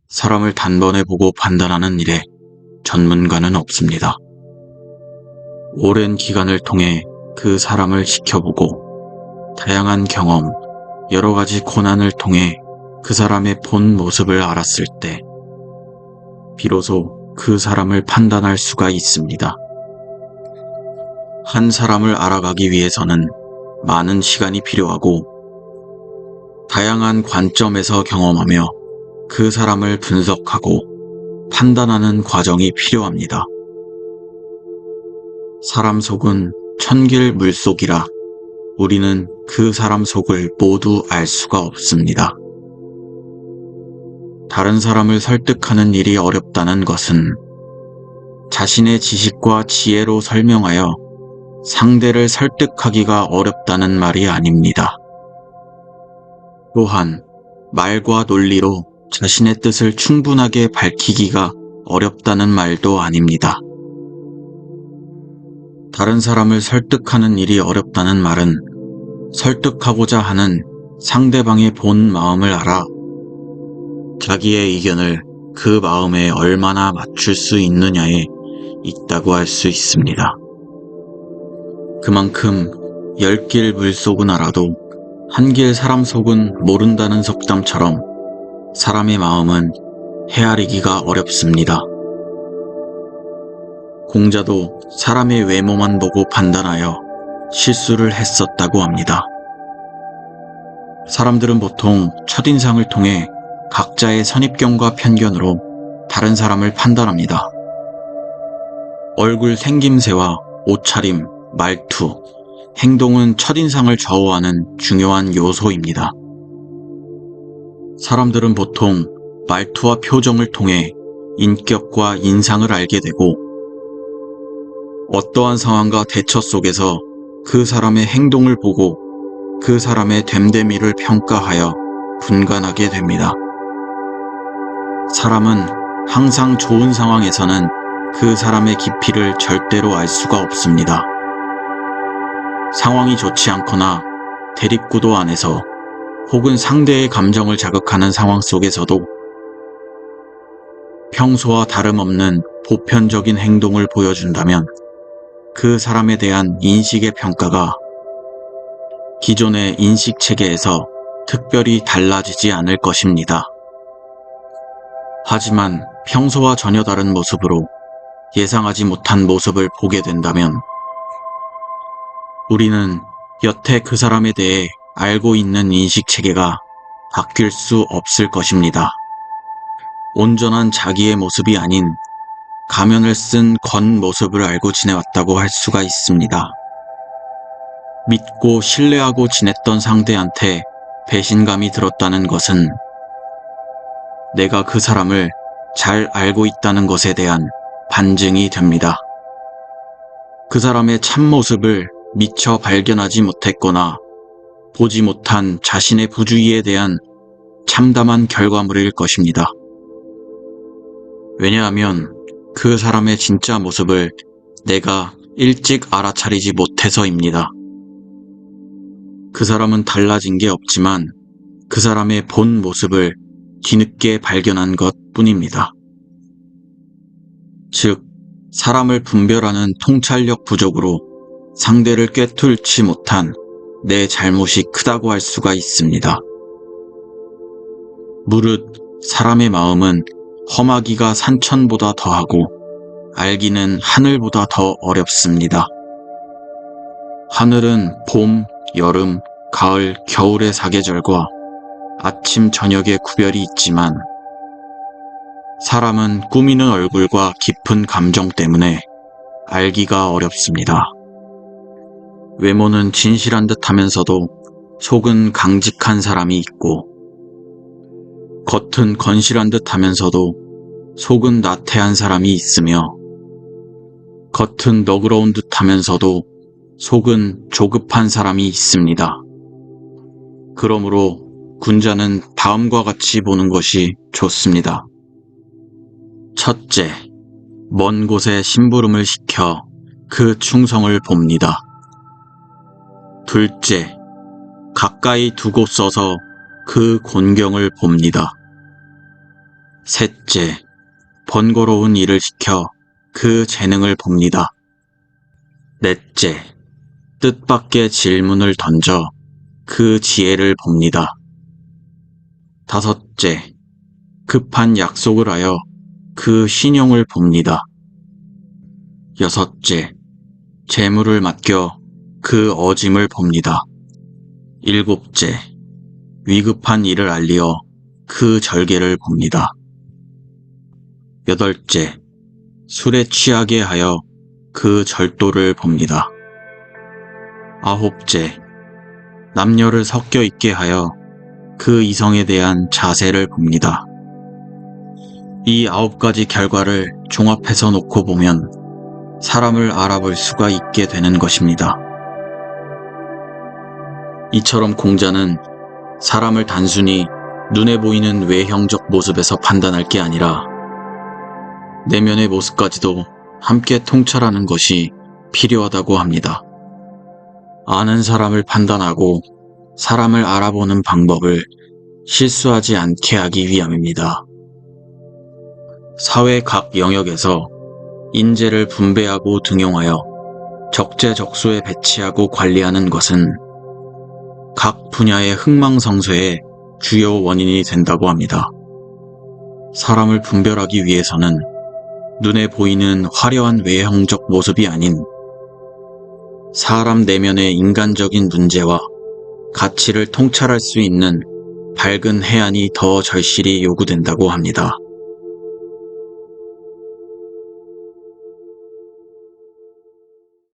사람을 단번에 보고 판단하는 일에 전문가는 없습니다. 오랜 기간을 통해 그 사람을 지켜보고 다양한 경험, 여러 가지 고난을 통해 그 사람의 본 모습을 알았을 때 비로소 그 사람을 판단할 수가 있습니다. 한 사람을 알아가기 위해서는 많은 시간이 필요하고 다양한 관점에서 경험하며 그 사람을 분석하고 판단하는 과정이 필요합니다. 사람 속은 천길 물속이라 우리는 그 사람 속을 모두 알 수가 없습니다. 다른 사람을 설득하는 일이 어렵다는 것은 자신의 지식과 지혜로 설명하여 상대를 설득하기가 어렵다는 말이 아닙니다. 또한 말과 논리로 자신의 뜻을 충분하게 밝히기가 어렵다는 말도 아닙니다. 다른 사람을 설득하는 일이 어렵다는 말은 설득하고자 하는 상대방의 본 마음을 알아 자기의 의견을 그 마음에 얼마나 맞출 수 있느냐에 있다고 할 수 있습니다. 그만큼 10길 물속은 알아도 한 길 사람 속은 모른다는 속담처럼 사람의 마음은 헤아리기가 어렵습니다. 공자도 사람의 외모만 보고 판단하여 실수를 했었다고 합니다. 사람들은 보통 첫인상을 통해 각자의 선입견과 편견으로 다른 사람을 판단합니다. 얼굴 생김새와 옷차림, 말투, 행동은 첫인상을 좌우하는 중요한 요소입니다. 사람들은 보통 말투와 표정을 통해 인격과 인상을 알게 되고 어떠한 상황과 대처 속에서 그 사람의 행동을 보고 그 사람의 됨됨이를 평가하여 분간하게 됩니다. 사람은 항상 좋은 상황에서는 그 사람의 깊이를 절대로 알 수가 없습니다. 상황이 좋지 않거나 대립구도 안에서 혹은 상대의 감정을 자극하는 상황 속에서도 평소와 다름없는 보편적인 행동을 보여준다면 그 사람에 대한 인식의 평가가 기존의 인식 체계에서 특별히 달라지지 않을 것입니다. 하지만 평소와 전혀 다른 모습으로 예상하지 못한 모습을 보게 된다면 우리는 여태 그 사람에 대해 알고 있는 인식 체계가 바뀔 수 없을 것입니다. 온전한 자기의 모습이 아닌 가면을 쓴 겉모습을 알고 지내왔다고 할 수가 있습니다. 믿고 신뢰하고 지냈던 상대한테 배신감이 들었다는 것은 내가 그 사람을 잘 알고 있다는 것에 대한 반증이 됩니다. 그 사람의 참모습을 미처 발견하지 못했거나 보지 못한 자신의 부주의에 대한 참담한 결과물일 것입니다. 왜냐하면 그 사람의 진짜 모습을 내가 일찍 알아차리지 못해서입니다. 그 사람은 달라진 게 없지만 그 사람의 본 모습을 뒤늦게 발견한 것 뿐입니다. 즉, 사람을 분별하는 통찰력 부족으로 상대를 꿰뚫지 못한 내 잘못이 크다고 할 수가 있습니다. 무릇 사람의 마음은 험하기가 산천보다 더하고 알기는 하늘보다 더 어렵습니다. 하늘은 봄, 여름, 가을, 겨울의 사계절과 아침, 저녁의 구별이 있지만 사람은 꾸미는 얼굴과 깊은 감정 때문에 알기가 어렵습니다. 외모는 진실한 듯 하면서도 속은 강직한 사람이 있고 겉은 건실한 듯 하면서도 속은 나태한 사람이 있으며 겉은 너그러운 듯 하면서도 속은 조급한 사람이 있습니다. 그러므로 군자는 다음과 같이 보는 것이 좋습니다. 첫째, 먼 곳에 심부름을 시켜 그 충성을 봅니다. 둘째, 가까이 두고 써서 그 곤경을 봅니다. 셋째, 번거로운 일을 시켜 그 재능을 봅니다. 넷째, 뜻밖의 질문을 던져 그 지혜를 봅니다. 다섯째, 급한 약속을 하여 그 신용을 봅니다. 여섯째, 재물을 맡겨 그 어짐을 봅니다. 일곱째, 위급한 일을 알리어 그 절개를 봅니다. 여덟째, 술에 취하게 하여 그 절도를 봅니다. 아홉째, 남녀를 섞여 있게 하여 그 이성에 대한 자세를 봅니다. 이 9가지 결과를 종합해서 놓고 보면 사람을 알아볼 수가 있게 되는 것입니다. 이처럼 공자는 사람을 단순히 눈에 보이는 외형적 모습에서 판단할 게 아니라 내면의 모습까지도 함께 통찰하는 것이 필요하다고 합니다. 아는 사람을 판단하고 사람을 알아보는 방법을 실수하지 않게 하기 위함입니다. 사회 각 영역에서 인재를 분배하고 등용하여 적재적소에 배치하고 관리하는 것은 각 분야의 흥망성쇠의 주요 원인이 된다고 합니다. 사람을 분별하기 위해서는 눈에 보이는 화려한 외형적 모습이 아닌 사람 내면의 인간적인 문제와 가치를 통찰할 수 있는 밝은 해안이 더 절실히 요구된다고 합니다.